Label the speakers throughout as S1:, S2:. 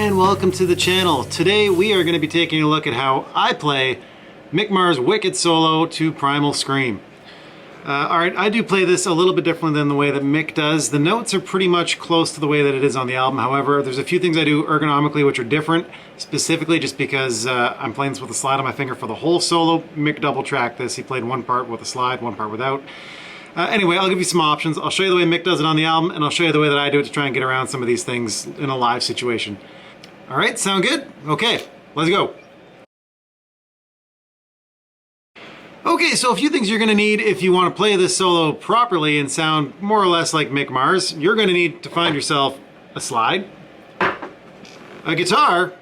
S1: and welcome to the channel. Today we are going to be taking a look at how I play Mick Mars' Wicked solo to Primal Scream. Alright, I do play this a little bit differently than the way that Mick does. The notes are pretty much close to the way that it is on the album. However, there's a few things I do ergonomically which are different, specifically just because I'm playing this with a slide on my finger for the whole solo. Mick double tracked this. He played one part with a slide, one part without. Anyway, I'll give you some options. I'll show you the way Mick does it on the album, and I'll show you the way that I do it to try and get around some of these things in a live situation. Alright, sound good? Okay, let's go. Okay, so a few things you're going to need if you want to play this solo properly and sound more or less like Mick Mars. You're going to need to find yourself a slide, a guitar,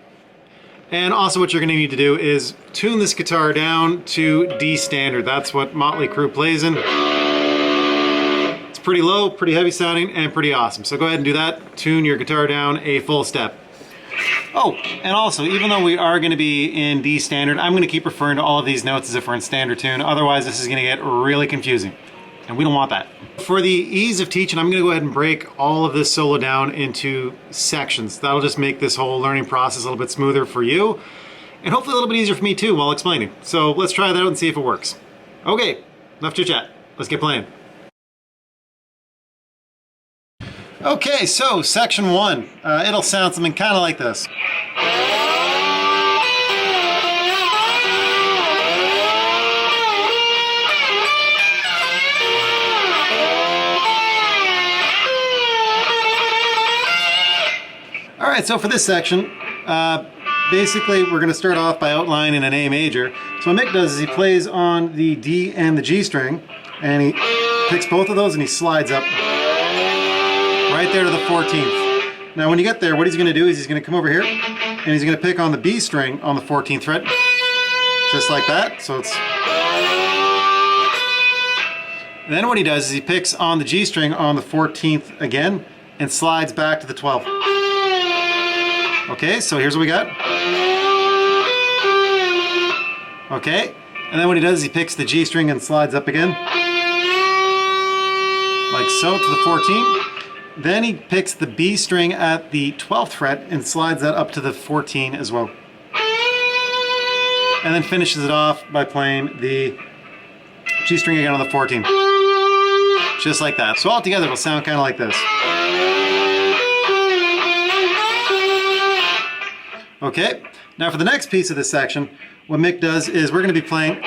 S1: and also what you're going to need to do is tune this guitar down to D standard. That's what Motley Crue plays in. It's pretty low, pretty heavy sounding, and pretty awesome. So go ahead and do that. Tune your guitar down a full step. Oh, and also, even though we are going to be in D standard, I'm going to keep referring to all of these notes as if we're in standard tune. Otherwise, this is going to get really confusing, and we don't want that. For the ease of teaching, I'm going to go ahead and break all of this solo down into sections. That'll just make this whole learning process a little bit smoother for you, and hopefully a little bit easier for me too while explaining. So let's try that out and see if it works. Okay, enough chit chat. Let's get playing. Okay, so section 1, it'll sound something kind of like this. Alright, so for this section, basically we're going to start off by outlining an A major. So what Mick does is he plays on the D and the G string, and he picks both of those and he slides up right there to the 14th. Now when you get there, what he's going to do is he's going to come over here and he's going to pick on the B string on the 14th fret, just like that. So it's... And then what he does is he picks on the G string on the 14th again and slides back to the 12th. Okay, so here's what we got. Okay, and then what he does is he picks the G string and slides up again, like so, to the 14th. Then he picks the B string at the 12th fret and slides that up to the 14 as well. And then finishes it off by playing the G string again on the 14. Just like that. So all together it'll sound kind of like this. Okay, now for the next piece of this section, what Mick does is we're going to be playing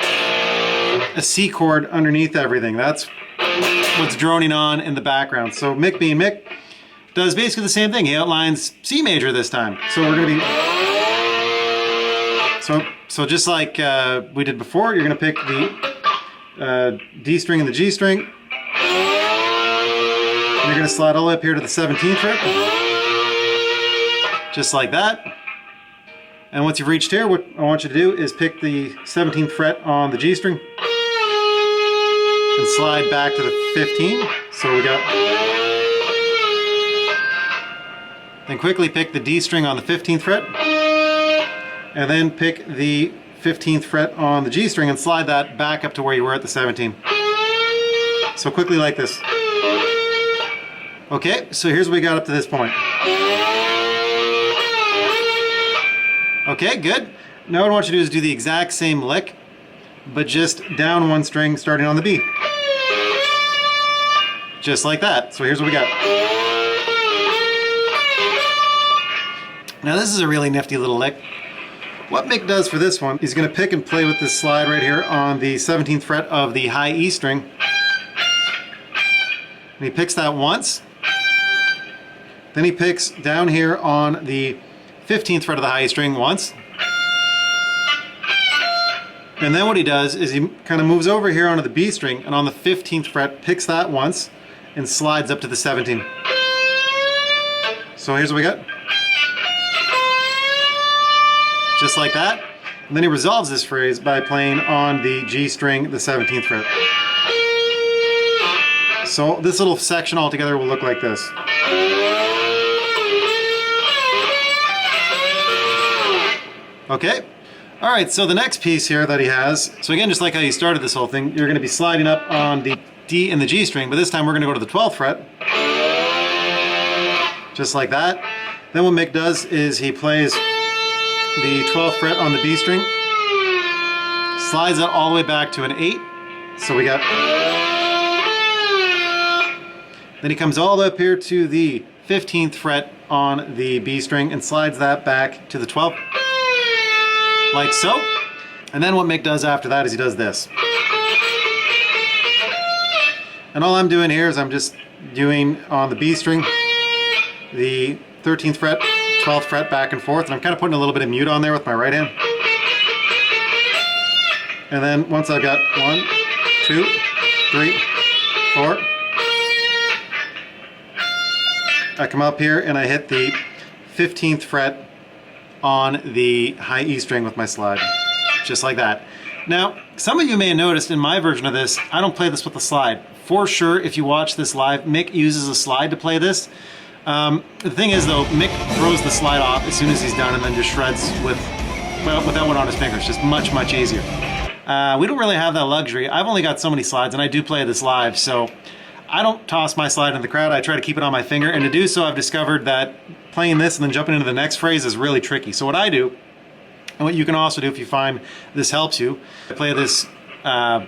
S1: a C chord underneath everything. That's what's droning on in the background. So Mick, being Mick, does basically the same thing. He outlines C major this time. So we're going to be... So just like we did before, you're going to pick the D string and the G string. And you're going to slide all the way up here to the 17th fret. Just like that. And once you've reached here, what I want you to do is pick the 17th fret on the G string and slide back to the 15. So we got... Then quickly pick the D string on the 15th fret, and then pick the 15th fret on the G string and slide that back up to where you were at the 17. So quickly like this. Okay, so here's what we got up to this point. Okay, good. Now what I want you to do is do the exact same lick, but just down one string starting on the B. Just like that. So here's what we got. Now this is a really nifty little lick. What Mick does for this one, he's going to pick and play with this slide right here on the 17th fret of the high E string. And he picks that once. Then he picks down here on the 15th fret of the high E string once. And then what he does is he kind of moves over here onto the B string and on the 15th fret picks that once and slides up to the 17. So here's what we got. Just like that. And then he resolves this phrase by playing on the G string, the 17th fret. So this little section altogether will look like this. Okay. Alright, so the next piece here that he has, so again, just like how you started this whole thing, you're going to be sliding up on the D and the G string, but this time we're going to go to the 12th fret. Just like that. Then what Mick does is he plays the 12th fret on the B string, slides it all the way back to an 8. So we got... Then he comes all the way up here to the 15th fret on the B string and slides that back to the 12th, like so. And then what Mick does after that is he does this. And all I'm doing here is I'm just doing on the B string the 13th fret, 12th fret back and forth, and I'm kind of putting a little bit of mute on there with my right hand. And then once I've got 1, 2, 3, 4, I come up here and I hit the 15th fret on the high E string with my slide, just like that. Now, some of you may have noticed in my version of this, I don't play this with a slide. For sure, if you watch this live, Mick uses a slide to play this. The thing is though, Mick throws the slide off as soon as he's done and then just shreds with, well, with that one on his fingers. Just much, much easier. We don't really have that luxury. I've only got so many slides and I do play this live, so I don't toss my slide in the crowd. I try to keep it on my finger, and to do so I've discovered that playing this and then jumping into the next phrase is really tricky. So what I do, and what you can also do if you find this helps you, I play this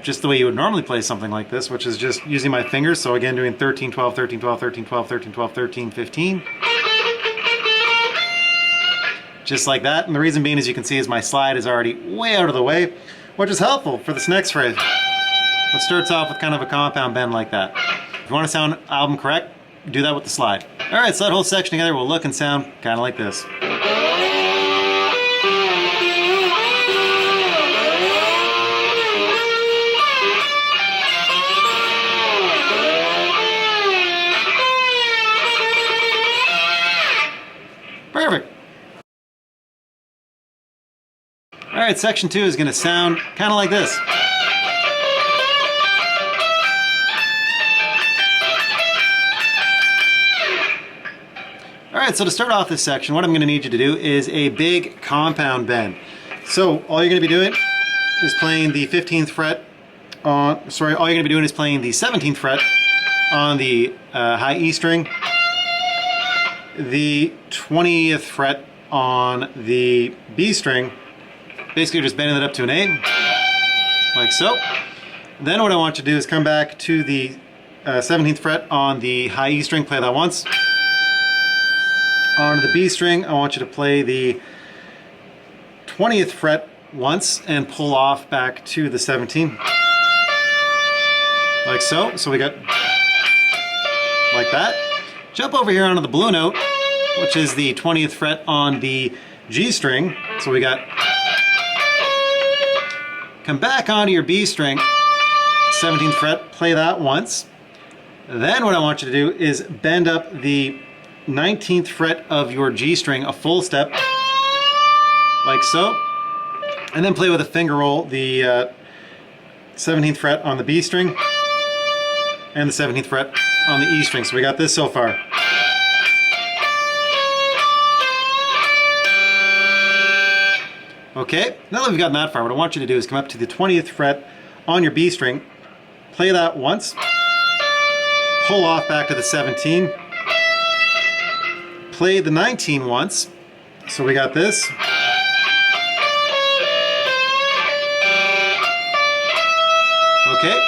S1: just the way you would normally play something like this, which is just using my fingers. So again, doing 13, 12, 13, 12, 13, 12, 13, 12, 13, 15. Just like that. And the reason being, as you can see, is my slide is already way out of the way, which is helpful for this next phrase. It starts off with kind of a compound bend like that. If you want to sound album correct, do that with the slide. All right, so that whole section together will look and sound kind of like this. Perfect. All right, section 2 is going to sound kind of like this. All right, so to start off this section, what I'm going to need you to do is a big compound bend. So all you're going to be doing is playing the 15th fret on, all you're going to be doing is playing the 17th fret on the high E string, the 20th fret on the B string, basically just bending it up to an A, like so. Then what I want you to do is come back to the 17th fret on the high E string, play that once. On the B string, I want you to play the 20th fret once and pull off back to the 17, like so. So we got like that. Jump over here onto the blue note, which is the 20th fret on the G string. So we got, come back onto your B string, 17th fret, play that once. Then what I want you to do is bend up the 19th fret of your G string a full step, like so, and then play with a finger roll the 17th fret on the B string and the 17th fret on the E string. So we got this so far. Okay, now that we've gotten that far, what I want you to do is come up to the 20th fret on your B string, play that once, pull off back to the 17, play the 19 once, so we got this. Okay,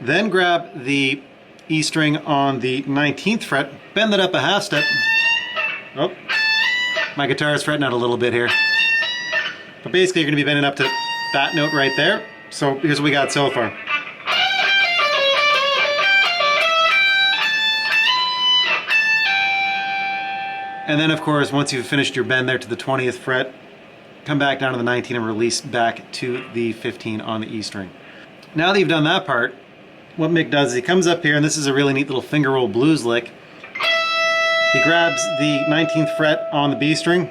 S1: then grab the E string on the 19th fret, bend it up a half step. Oh, my guitar is fretting out a little bit here. But basically you're going to be bending up to that note right there. So here's what we got so far. And then of course, once you've finished your bend there to the 20th fret, come back down to the 19 and release back to the 15 on the E string. Now that you've done that part, what Mick does is he comes up here, and this is a really neat little finger roll blues lick. He grabs the 19th fret on the B string,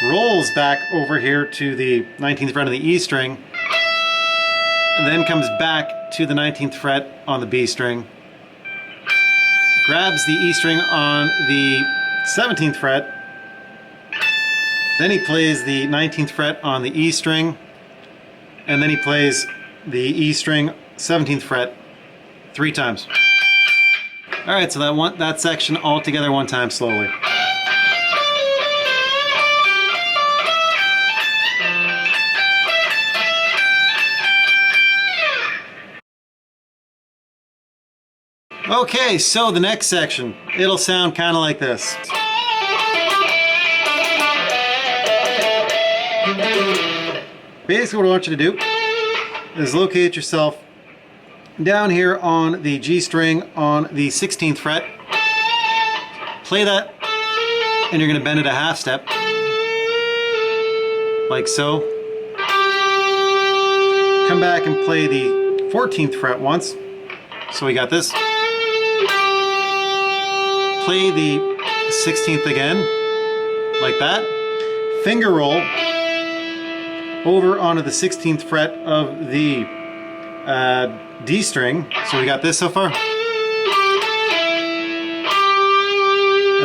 S1: rolls back over here to the 19th fret on the E string, and then comes back to the 19th fret on the B string, grabs the E string on the 17th fret, then he plays the 19th fret on the E string, and then he plays the E string 17th fret 3 times. All right, so that section all together one time slowly. Okay, so the next section, it'll sound kind of like this. Basically what I want you to do is locate yourself down here on the G string on the 16th fret. Play that, and you're going to bend it a half step, like so. Come back and play the 14th fret once. So we got this. Play the 16th again, like that. Finger roll over onto the 16th fret of the D string. So we got this so far. And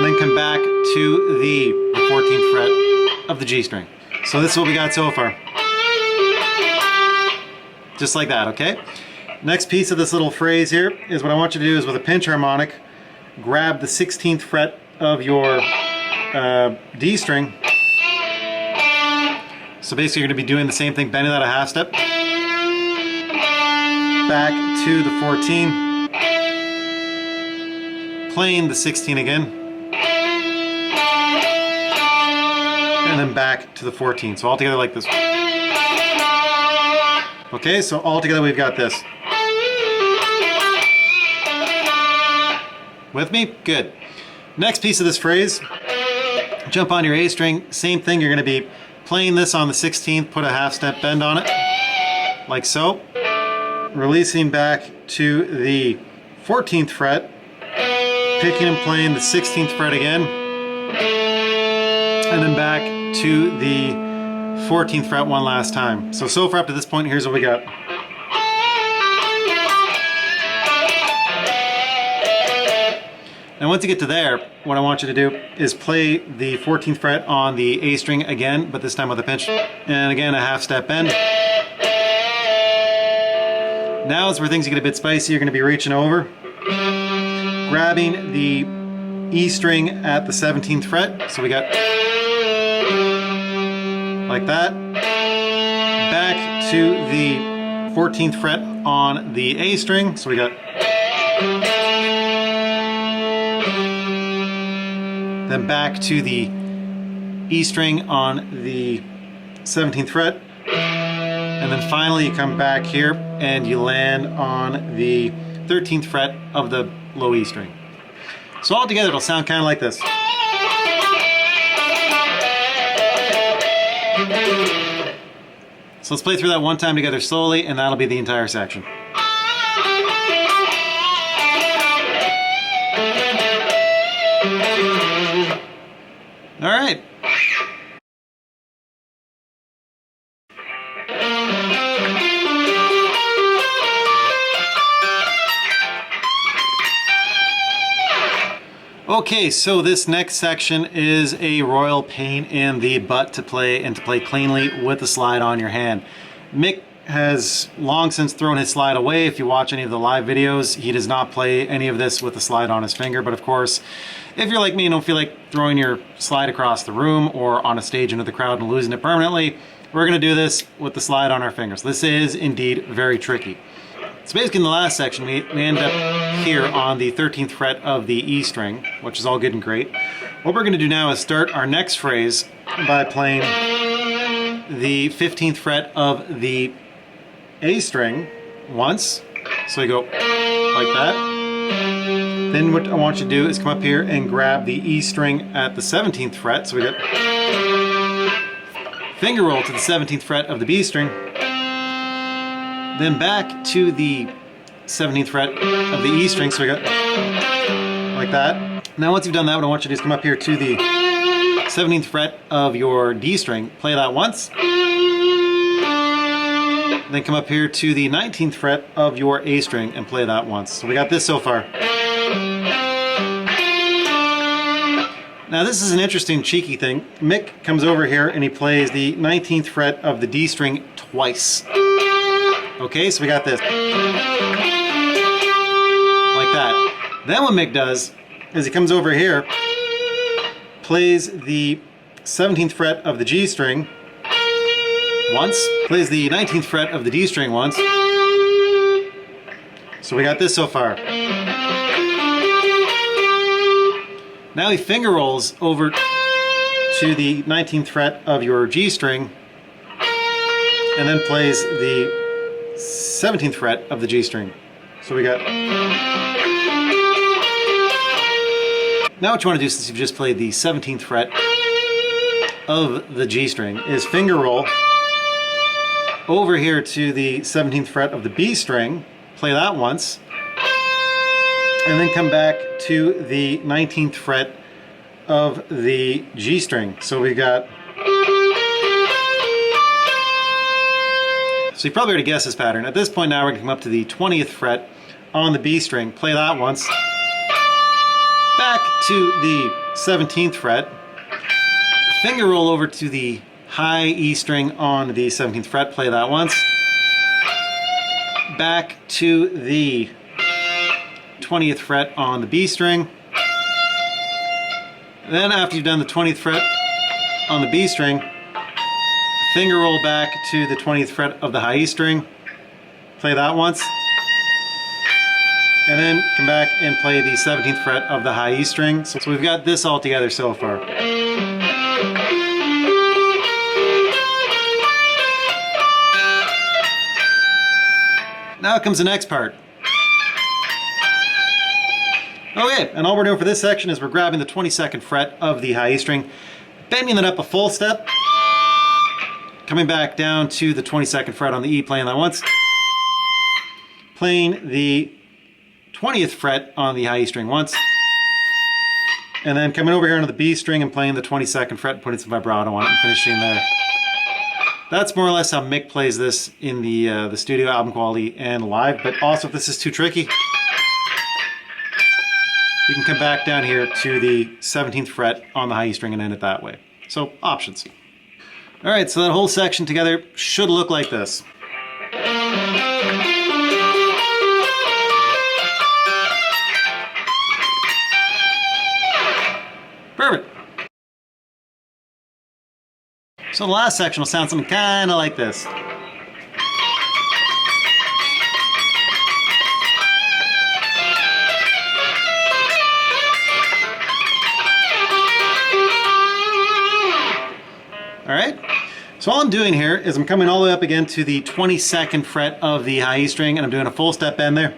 S1: then come back to the 14th fret of the G string. So this is what we got so far. Just like that, okay? Next piece of this little phrase here is what I want you to do is with a pinch harmonic, grab the 16th fret of your D string. So basically you're going to be doing the same thing, bending that a half step. Back to the 14. Playing the 16 again. And then back to the 14. So all together like this. Okay, so all together we've got this. With me? Good. Next piece of this phrase, jump on your A string, same thing, you're going to be playing this on the 16th, put a half step bend on it, like so. Releasing back to the 14th fret, picking and playing the 16th fret again, and then back to the 14th fret one last time. So far up to this point, here's what we got. Now once you get to there, what I want you to do is play the 14th fret on the A string again, but this time with a pinch. And again, a half step bend. Now is where things get a bit spicy. You're going to be reaching over, grabbing the E string at the 17th fret. So we got like that. Back to the 14th fret on the A string. So we got. Then back to the E string on the 17th fret. And then finally you come back here and you land on the 13th fret of the low E string. So all together it'll sound kind of like this. So let's play through that one time together slowly, and that'll be the entire section. All right. Okay, so this next section is a royal pain in the butt to play, and to play cleanly with the slide on your hand. Mick has long since thrown his slide away. If you watch any of the live videos, he does not play any of this with the slide on his finger. But of course, if you're like me and don't feel like throwing your slide across the room or on a stage into the crowd and losing it permanently, we're going to do this with the slide on our fingers. This is indeed very tricky. So basically in the last section, we end up here on the 13th fret of the E string, which is all good and great. What we're going to do now is start our next phrase by playing the 15th fret of the A string once. So you go like that. Then what I want you to do is come up here and grab the E string at the 17th fret. So we get finger roll to the 17th fret of the B string. Then back to the 17th fret of the E string, so we got like that. Now once you've done that, what I want you to do is come up here to the 17th fret of your D string, play that once. Then come up here to the 19th fret of your A string and play that once. So we got this so far. Now this is an interesting cheeky thing. Mick comes over here and he plays the 19th fret of the D string twice. Okay, so we got this. Like that. Then what Mick does is he comes over here, plays the 17th fret of the G string once, plays the 19th fret of the D string once. So we got this so far. Now he finger rolls over to the 19th fret of your G string and then plays the 17th fret of the G string. So we got... Now what you want to do, since you've just played the 17th fret of the G string, is finger roll over here to the 17th fret of the B string, play that once, and then come back to the 19th fret of the G string. So we got... So you probably already guessed this pattern. At this point now we're going to come up to the 20th fret on the B string, play that once, back to the 17th fret, finger roll over to the high E string on the 17th fret, play that once, back to the 20th fret on the B string. Then after you've done the 20th fret on the B string, finger roll back to the 20th fret of the high E string, play that once, and then come back and play the 17th fret of the high E string. So we've got this all together so far. Now comes the next part. Okay, and all we're doing for this section is we're grabbing the 22nd fret of the high E string, bending it up a full step, coming back down to the 22nd fret on the E, playing that once, playing the 20th fret on the high E string once, and then coming over here onto the B string and playing the 22nd fret, putting some vibrato on it and finishing there. That's more or less how Mick plays this in the studio album quality and live, but also if this is too tricky, you can come back down here to the 17th fret on the high E string and end it that way. So, options. Alright, so that whole section together should look like this. Perfect. So the last section will sound something kind of like this. Alright, so all I'm doing here is I'm coming all the way up again to the 22nd fret of the high E string and I'm doing a full step bend there.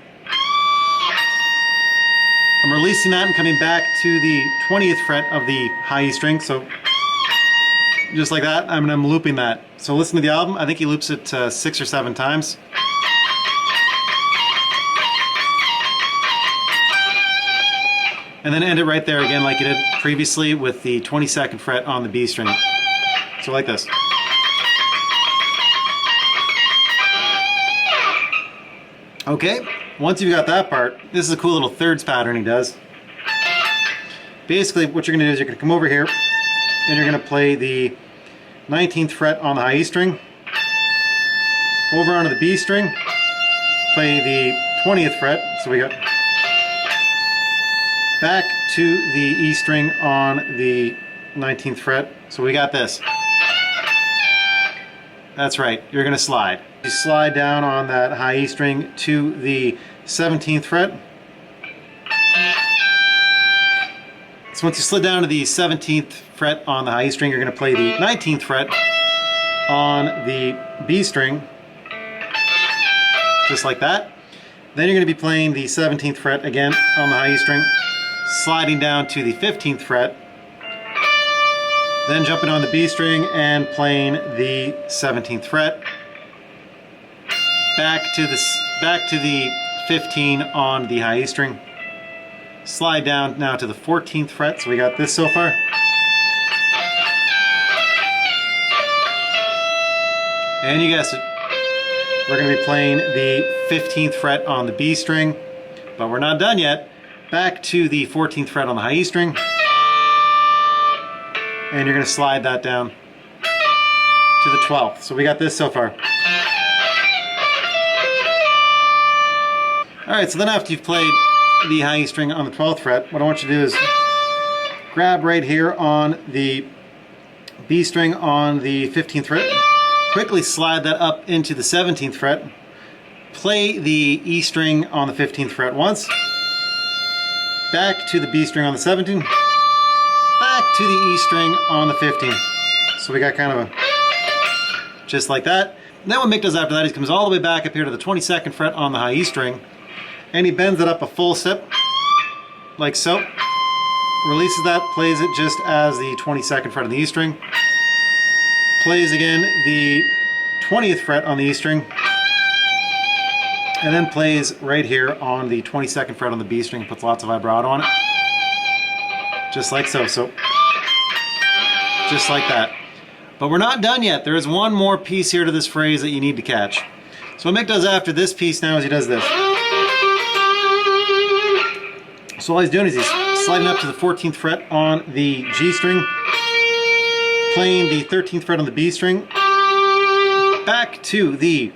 S1: I'm releasing that and coming back to the 20th fret of the high E string, so just like that, I'm looping that. So listen to the album, I think he loops it 6 or 7 times. And then end it right there again like you did previously with the 22nd fret on the B string. So like this. Okay, once you've got that part, this is a cool little thirds pattern he does. Basically what you're going to do is you're going to come over here and you're going to play the 19th fret on the high E string, over onto the B string, play the 20th fret, so we got back to the E string on the 19th fret, so we got this. That's right, you're going to slide. You slide down on that high E string to the 17th fret. So once you slid down to the 17th fret on the high E string, you're going to play the 19th fret on the B string, just like that. Then you're going to be playing the 17th fret again on the high E string, sliding down to the 15th fret, then jumping on the B string and playing the 17th fret, back to the 15 on the high E string, slide down now to the 14th fret, so we got this so far. And you guessed it, we're going to be playing the 15th fret on the B string, but we're not done yet. Back to the 14th fret on the high E string, and you're going to slide that down to the 12th. So we got this so far. Alright, so then after you've played the high E string on the 12th fret, what I want you to do is grab right here on the B string on the 15th fret, quickly slide that up into the 17th fret, play the E string on the 15th fret once, back to the B string on the 17th, back to the E string on the 15th. So we got kind of a, just like that. And then what Mick does after that, he comes all the way back up here to the 22nd fret on the high E string, and he bends it up a full step, like so. Releases that, plays it just as the 22nd fret on the E string, plays again the 20th fret on the E string, and then plays right here on the 22nd fret on the B string, puts lots of vibrato on it. Just like so. So, just like that. But we're not done yet. There is one more piece here to this phrase that you need to catch. So what Mick does after this piece now is he does this. So all he's doing is he's sliding up to the 14th fret on the G string, playing the 13th fret on the B string, back to the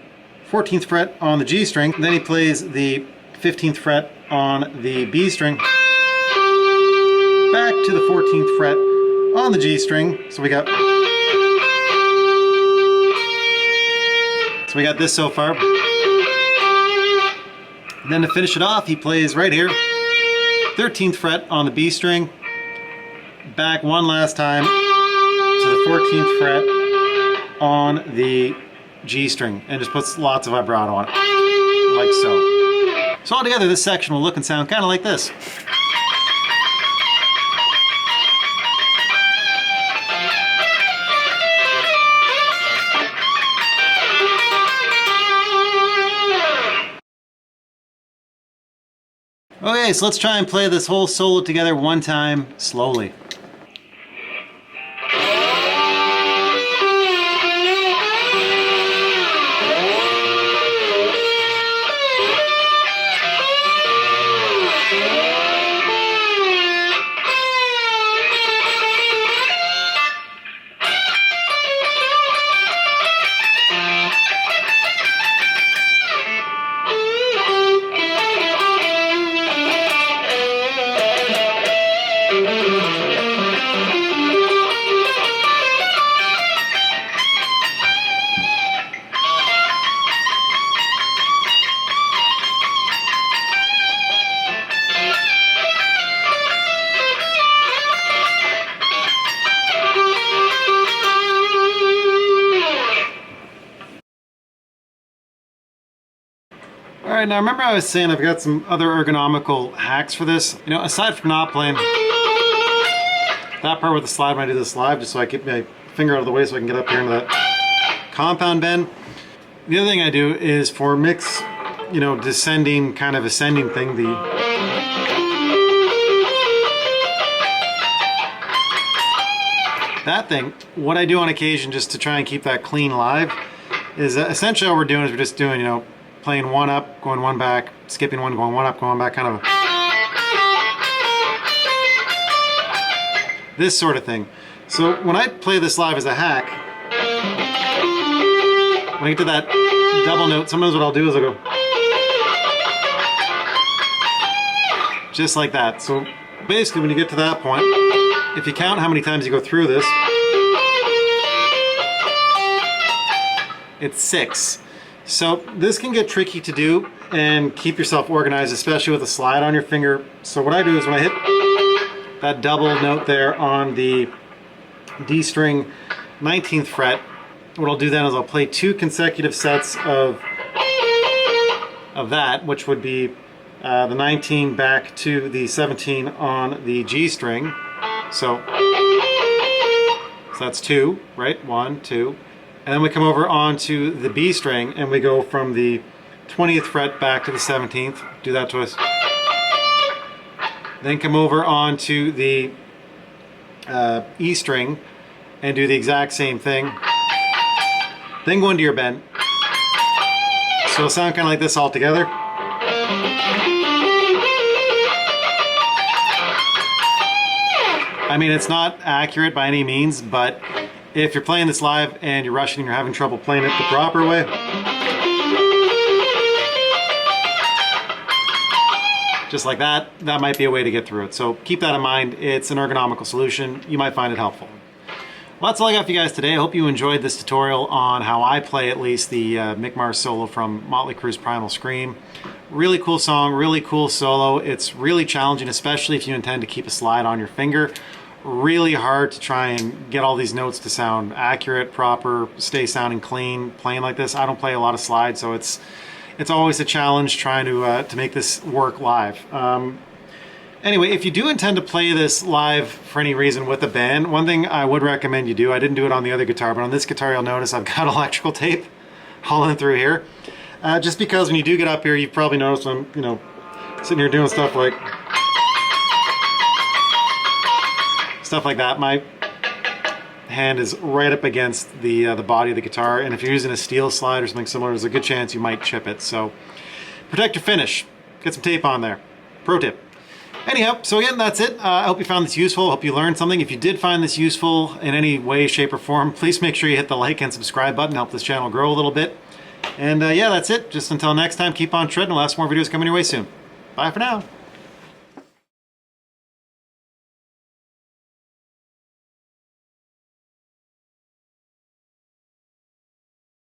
S1: 14th fret on the G string, then he plays the 15th fret on the B string, back to the 14th fret on the G string. So we got this so far. And then to finish it off, he plays right here, 13th fret on the B string, back one last time to the 14th fret on the G string, and just puts lots of vibrato on it, like so. So altogether, this section will look and sound kind of like this. Okay, so let's try and play this whole solo together one time, slowly. Alright, now remember I was saying I've got some other ergonomical hacks for this. You know, aside from not playing that part with the slide when I do this live, just so I keep my finger out of the way so I can get up here into that compound bend. The other thing I do is for Mick's, you know, descending, kind of ascending thing, that thing, what I do on occasion just to try and keep that clean live is essentially all we're doing is we're just doing, you know, playing one up, going one back, skipping one, going one up, going back, kind of this sort of thing. So when I play this live as a hack, when I get to that double note, sometimes what I'll do is I'll go just like that. So basically when you get to that point, if you count how many times you go through this, it's 6. So this can get tricky to do and keep yourself organized, especially with a slide on your finger. So what I do is when I hit that double note there on the D string 19th fret, what I'll do then is I'll play 2 consecutive sets of that, which would be the 19 back to the 17 on the G string. So that's 2, right? 1, 2. And then we come over onto the B string and we go from the 20th fret back to the 17th. Do that twice. Then come over onto the E string and do the exact same thing. Then go into your bend. So it'll sound kind of like this all together. I mean, it's not accurate by any means, but if you're playing this live and you're rushing and you're having trouble playing it the proper way, just like that, that might be a way to get through it. So keep that in mind. It's an ergonomical solution. You might find it helpful. Well, that's all I got for you guys today. I hope you enjoyed this tutorial on how I play at least the Mick Mars solo from Motley Crue's Primal Scream. Really cool song, really cool solo. It's really challenging, especially if you intend to keep a slide on your finger. Really hard to try and get all these notes to sound accurate, proper, stay sounding clean, playing like this. I don't play a lot of slides, so it's always a challenge trying to make this work live. Anyway, if you do intend to play this live for any reason with a band, one thing I would recommend you do, I didn't do it on the other guitar, but on this guitar you'll notice I've got electrical tape hauling through here. Just because when you do get up here, you've probably noticed I'm, sitting here doing stuff like that. My hand is right up against the body of the guitar, and if you're using a steel slide or something similar, there's a good chance you might chip it. So protect your finish. Get some tape on there. Pro tip. Anyhow, so again, that's it. I hope you found this useful. I hope you learned something. If you did find this useful in any way, shape, or form, please make sure you hit the like and subscribe button. Help this channel grow a little bit. And yeah, that's it. Just until next time, keep on treading. We'll have some more videos coming your way soon. Bye for now.